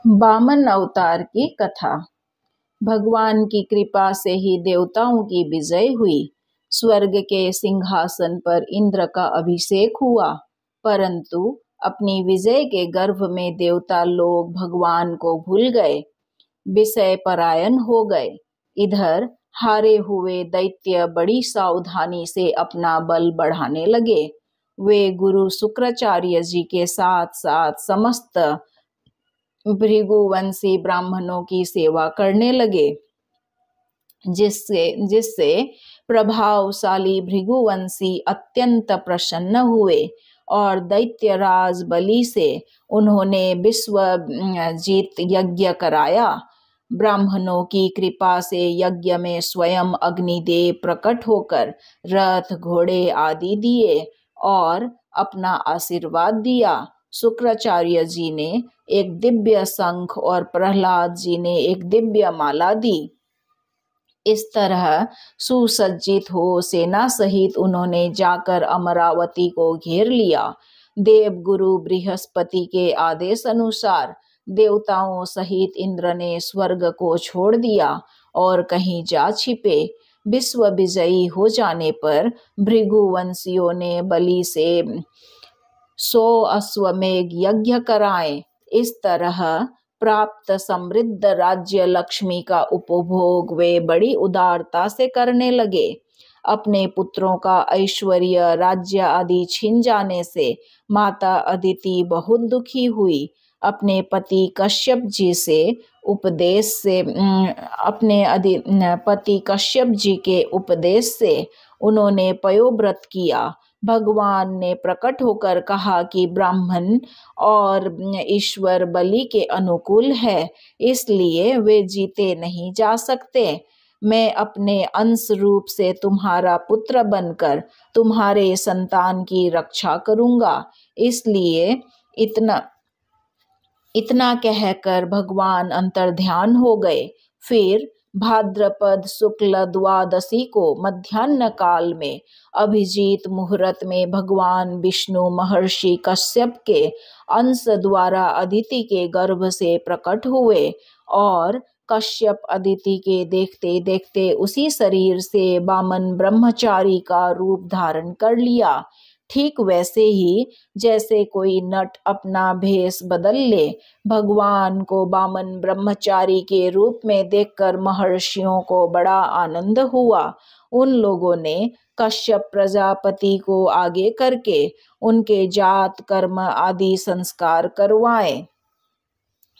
वामन अवतार की कथा। भगवान की कृपा से ही देवताओं की विजय हुई। स्वर्ग के सिंहासन पर इंद्र का अभिषेक हुआ, परंतु अपनी विजय के गर्व में देवता लोग भगवान को भूल गए, विषय परायण हो गए। इधर हारे हुए दैत्य बड़ी सावधानी से अपना बल बढ़ाने लगे। वे गुरु शुक्राचार्य जी के साथ साथ समस्त भृगुवंशी ब्राह्मणों की सेवा करने लगे, जिससे जिससे प्रभावशाली भृगुवंशी अत्यंत प्रसन्न हुए और दैत्यराज बलि से उन्होंने विश्वजीत यज्ञ कराया। ब्राह्मणों की कृपा से यज्ञ में स्वयं अग्निदेव प्रकट होकर रथ घोड़े आदि दिए और अपना आशीर्वाद दिया। शुक्राचार्य जी ने एक दिव्य शंख और प्रहलाद जी ने एक दिव्य माला दी। इस तरह सुसज्जित हो सेना सहित उन्होंने जाकर अमरावती को घेर लिया। देवगुरु बृहस्पति के आदेश अनुसार देवताओं सहित इंद्र ने स्वर्ग को छोड़ दिया और कहीं जा छिपे। विश्व विजयी हो जाने पर भृगुवंशियों ने बलि से 100 अश्वमेध यज्ञ कराए। इस तरह प्राप्त समृद्ध राज्य लक्ष्मी का उपभोग वे बड़ी उदारता से करने लगे। अपने पुत्रों का ऐश्वर्य राज्य आदि छिन जाने से माता अदिति बहुत दुखी हुई। अपने पति कश्यप जी के उपदेश से उन्होंने पयोव्रत किया। भगवान ने प्रकट होकर कहा कि ब्राह्मण और ईश्वर बलि के अनुकूल है, इसलिए वे जीते नहीं जा सकते। मैं अपने अंश रूप से तुम्हारा पुत्र बनकर तुम्हारे संतान की रक्षा करूंगा। इसलिए इतना कहकर भगवान अंतर्ध्यान हो गए। फिर भाद्रपद शुक्ल द्वादशी को मध्याह्न काल में अभिजीत मुहूर्त में भगवान विष्णु महर्षि कश्यप के अंश द्वारा अदिति के गर्भ से प्रकट हुए और कश्यप अदिति के देखते देखते उसी शरीर से वामन ब्रह्मचारी का रूप धारण कर लिया। ठीक वैसे ही जैसे कोई नट अपना भेष बदल ले, भगवान को वामन ब्रह्मचारी के रूप में देखकर महर्षियों को बड़ा आनंद हुआ। उन लोगों ने कश्यप प्रजापति को आगे करके उनके जात कर्म आदि संस्कार करवाए।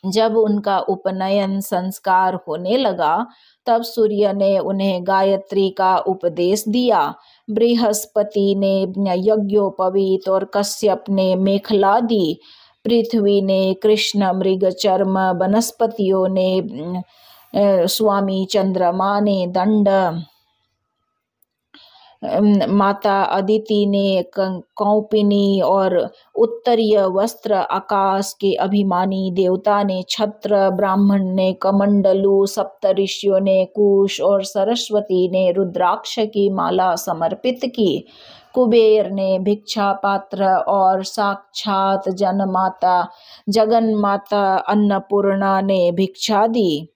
जब उनका उपनयन संस्कार होने लगा, तब सूर्य ने उन्हें गायत्री का उपदेश दिया। बृहस्पति ने यज्ञोपवीत और कश्यप ने मेखला दी। पृथ्वी ने कृष्ण मृग चर्म, वनस्पतियों ने स्वामी चंद्रमा ने दंड, माता अदिति ने कौपिनी और उत्तरीय वस्त्र, आकाश के अभिमानी देवता ने छत्र, ब्राह्मण ने कमंडलू, सप्तऋषियों ने कुश और सरस्वती ने रुद्राक्ष की माला समर्पित की। कुबेर ने भिक्षा पात्र और साक्षात जगन्माता अन्नपूर्णा ने भिक्षा दी।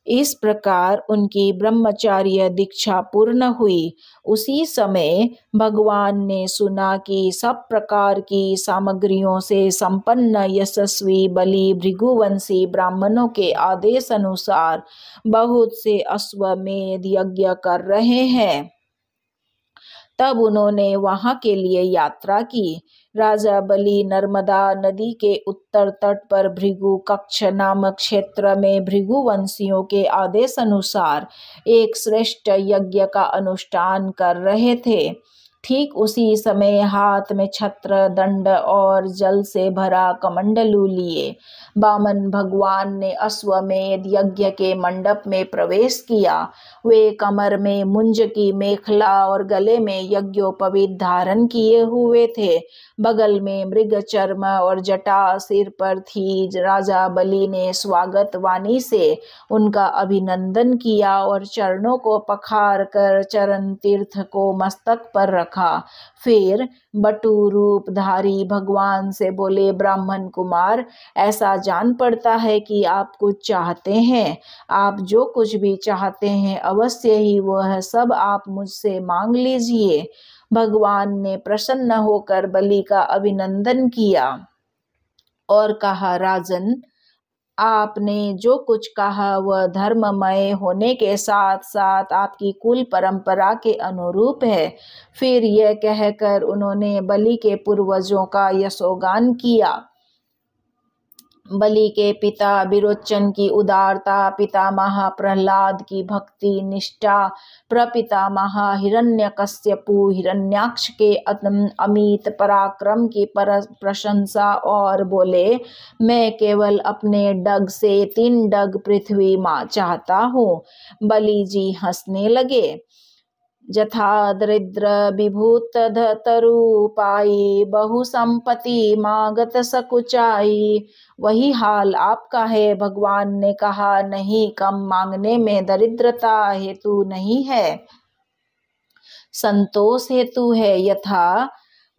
इस प्रकार उनकी ब्रह्मचार्य दीक्षा पूर्ण हुई। उसी समय भगवान ने सुना कि सब प्रकार की सामग्रियों से संपन्न यशस्वी बलि भृगुवंशी ब्राह्मणों के आदेश अनुसार बहुत से अश्वमेध यज्ञ कर रहे हैं। तब उन्होंने वहां के लिए यात्रा की। राजा बलि नर्मदा नदी के उत्तर तट पर भृगु कक्ष नामक क्षेत्र में भृगुवंशियों के आदेश अनुसार एक श्रेष्ठ यज्ञ का अनुष्ठान कर रहे थे। ठीक उसी समय हाथ में छत्र, दंड और जल से भरा कमंडलू लिए वामन भगवान ने अश्वमेध यज्ञ के मंडप में प्रवेश किया। वे कमर में मुंज की मेखला और गले में यज्ञोपवीत धारण किए हुए थे। बगल में मृग चर्म और जटा सिर पर थी। राजा बलि ने स्वागत वाणी से उनका अभिनंदन किया और चरणों को पखार कर चरण तीर्थ को मस्तक पर रखा। रखा। फिर बटु रूपधारी भगवान से बोले, ब्राह्मण कुमार, ऐसा जान पड़ता है कि आप कुछ चाहते हैं। आप जो कुछ भी चाहते हैं अवश्य ही वह सब आप मुझसे मांग लीजिए। भगवान ने प्रसन्न होकर बलि का अभिनंदन किया और कहा, राजन, आपने जो कुछ कहा वह धर्ममय होने के साथ साथ आपकी कुल परंपरा के अनुरूप है। फिर यह कहकर उन्होंने बलि के पूर्वजों का यशोगान किया। बलि के पिता विरोचन की उदारता, पितामह प्रहलाद की भक्ति निष्ठा, प्रपितामह हिरण्यकश्यपु हिरण्याक्ष के अमित पराक्रम की प्रशंसा और बोले, मैं केवल अपने डग से 3 डग पृथ्वी माँ चाहता हूँ। बलि जी हंसने लगे। जथा दरिद्र विभूत तरूपाई, बहु संपत्ति मागत सकुचाई। वही हाल आपका है। भगवान ने कहा, नहीं, कम मांगने में दरिद्रता हेतु नहीं है, संतोष हेतु है। यथा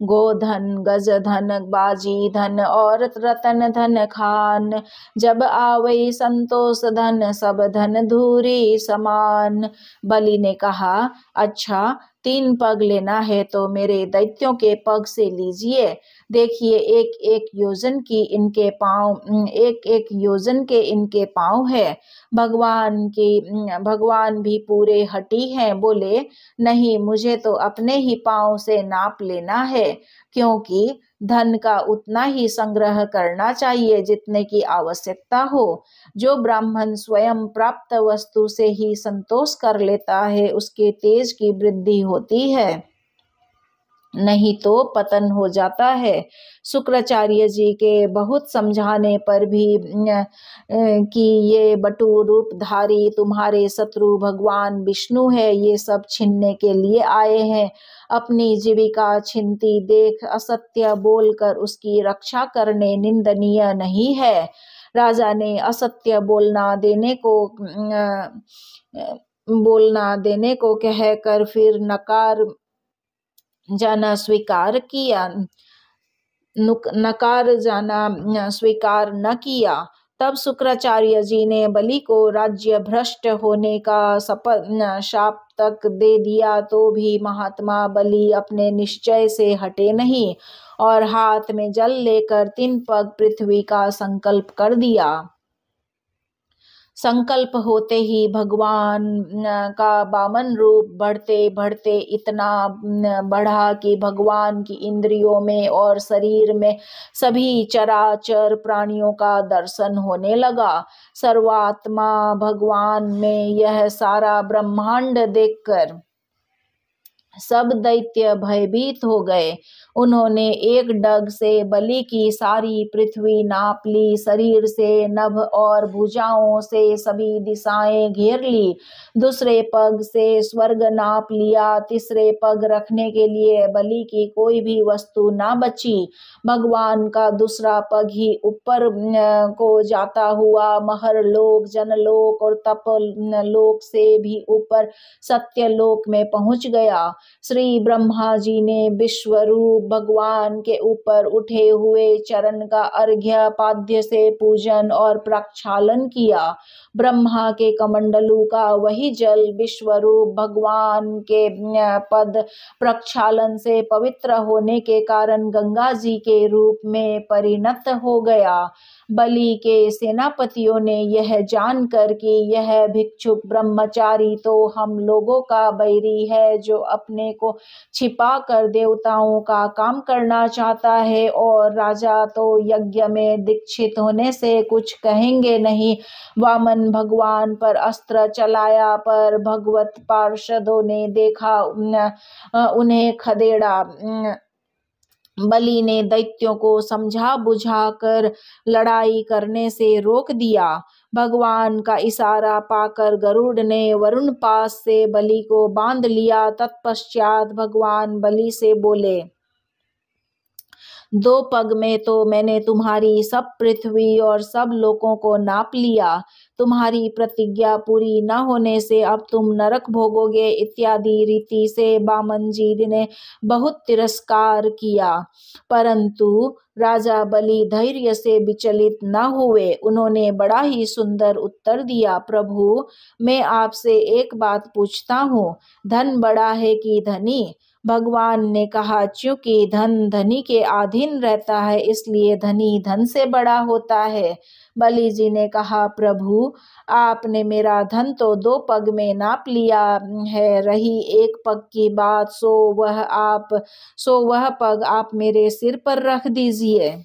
गोधन, गजधन, बाजी धन और रतन धन खान, जब आवई संतोष धन, सब धन धूरी समान। बलि ने कहा, अच्छा, 3 पग लेना है तो मेरे दैत्यों के पग से लीजिए। देखिए, एक एक योजन के इनके पांव है। भगवान भी पूरे हठी हैं। बोले, नहीं, मुझे तो अपने ही पांव से नाप लेना है, क्योंकि धन का उतना ही संग्रह करना चाहिए जितने की आवश्यकता हो। जो ब्राह्मण स्वयं प्राप्त वस्तु से ही संतोष कर लेता है उसके तेज की वृद्धि होती है, नहीं तो पतन हो जाता है। शुक्राचार्य जी के बहुत समझाने पर भी कि ये बटु रूपधारी तुम्हारे शत्रु भगवान विष्णु है, ये सब छीनने के लिए आए हैं। अपनी जीविका छिनती देख असत्य बोलकर उसकी रक्षा करने निंदनीय नहीं है। राजा ने असत्य बोलना देने को कहकर फिर नकार जाना स्वीकार न किया। तब शुक्राचार्य जी ने बलि को राज्य भ्रष्ट होने का शाप तक दे दिया, तो भी महात्मा बलि अपने निश्चय से हटे नहीं और हाथ में जल लेकर 3 पग पृथ्वी का संकल्प कर दिया। संकल्प होते ही भगवान का वामन रूप बढ़ते बढ़ते इतना बढ़ा कि भगवान की इंद्रियों में और शरीर में सभी चराचर प्राणियों का दर्शन होने लगा। सर्वात्मा भगवान में यह सारा ब्रह्मांड देखकर सब दैत्य भयभीत हो गए। उन्होंने एक डग से बलि की सारी पृथ्वी नाप ली, शरीर से नभ और भुजाओं से सभी दिशाएं घेर ली। दूसरे पग से स्वर्ग नाप लिया। तीसरे पग रखने के लिए बलि की कोई भी वस्तु ना बची। भगवान का दूसरा पग ही ऊपर को जाता हुआ महर लोक, जनलोक और तप लोक से भी ऊपर सत्यलोक में पहुंच गया। श्री ब्रह्मा जी ने विश्वरूप भगवान के ऊपर उठे हुए चरण का अर्घ्य पाद्य से पूजन और प्रक्षालन किया। ब्रह्मा के कमंडलू का वही जल विश्वरूप भगवान के पद प्रक्षालन से पवित्र होने के कारण गंगा जी के रूप में परिणत हो गया। बलि के सेनापतियों ने यह जानकर कि यह भिक्षुक ब्रह्मचारी तो हम लोगों का बैरी है, जो अपने को छिपा कर देवताओं का काम करना चाहता है, और राजा तो यज्ञ में दीक्षित होने से कुछ कहेंगे नहीं, वामन भगवान पर अस्त्र चलाया, पर भगवत पार्षदों ने देखा उन्हें खदेड़ा। बलि ने दैत्यों को समझा बुझा कर लड़ाई करने से रोक दिया। भगवान का इशारा पाकर गरुड़ ने वरुण पास से बलि को बांध लिया। तत्पश्चात भगवान बलि से बोले, 2 पग में तो मैंने तुम्हारी सब पृथ्वी और सब लोगों को नाप लिया। तुम्हारी प्रतिज्ञा पूरी न होने से अब तुम नरक भोगोगे इत्यादि रीति से बामन जी ने बहुत तिरस्कार किया। परंतु राजा बलि धैर्य से विचलित न हुए। उन्होंने बड़ा ही सुंदर उत्तर दिया, प्रभु मैं आपसे एक बात पूछता हूँ, धन बड़ा है कि धनी? भगवान ने कहा, चूंकि धन धनी के अधीन रहता है इसलिए धनी धन से बड़ा होता है। बलि जी ने कहा, प्रभु आपने मेरा धन तो 2 पग में नाप लिया है, रही 1 पग की बात सो वह पग आप मेरे सिर पर रख दीजिए।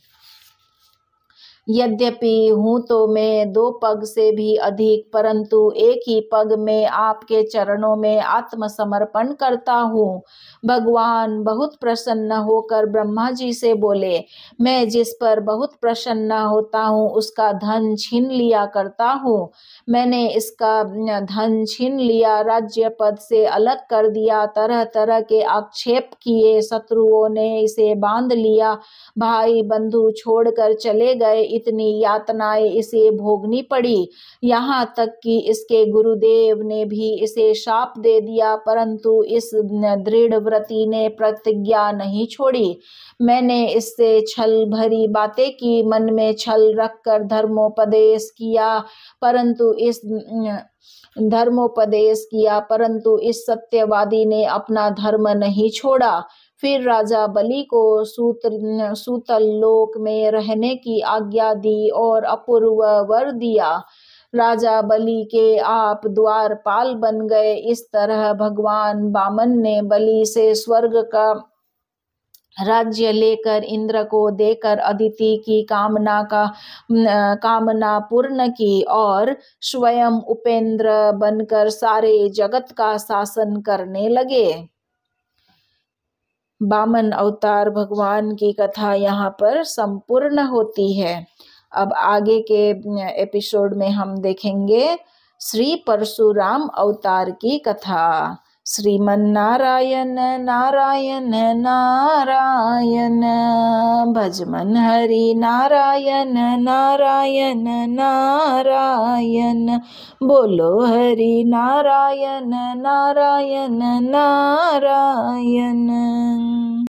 यद्यपि हूँ तो मैं 2 पग से भी अधिक, परंतु 1 ही पग में आपके चरणों में आत्मसमर्पण करता हूँ। भगवान बहुत प्रसन्न होकर ब्रह्मा जी से बोले, मैं जिस पर बहुत प्रसन्न होता हूँ उसका धन छीन लिया करता हूँ। मैंने इसका धन छीन लिया, राज्य पद से अलग कर दिया, तरह तरह के आक्षेप किए, शत्रुओं ने इसे बांध लिया, भाई बंधु छोड़कर चले गए, इतनी यातनाएं इसे भोगनी पड़ी। यहाँ तक कि इसके गुरुदेव ने भी इसे शाप दे दिया, परंतु इस दृढ़ व्रती ने प्रतिज्ञा नहीं छोड़ी। मैंने इससे छल भरी बातें की, मन में छल रखकर धर्मोपदेश किया, परंतु इस सत्यवादी ने अपना धर्म नहीं छोड़ा। फिर राजा बलि को सूतल लोक में रहने की आज्ञा दी और अपूर्व वर दिया। राजा बलि के आप द्वारपाल बन गए। इस तरह भगवान वामन ने बलि से स्वर्ग का राज्य लेकर इंद्र को देकर अदिति की कामना पूर्ण की और स्वयं उपेंद्र बनकर सारे जगत का शासन करने लगे। वामन अवतार भगवान की कथा यहाँ पर संपूर्ण होती है। अब आगे के एपिसोड में हम देखेंगे श्री परशुराम अवतार की कथा। श्रीमन्नारायण नारायण नारायण, भजमन हरि नारायण नारायण नारायण, बोलो हरि नारायण नारायण नारायण।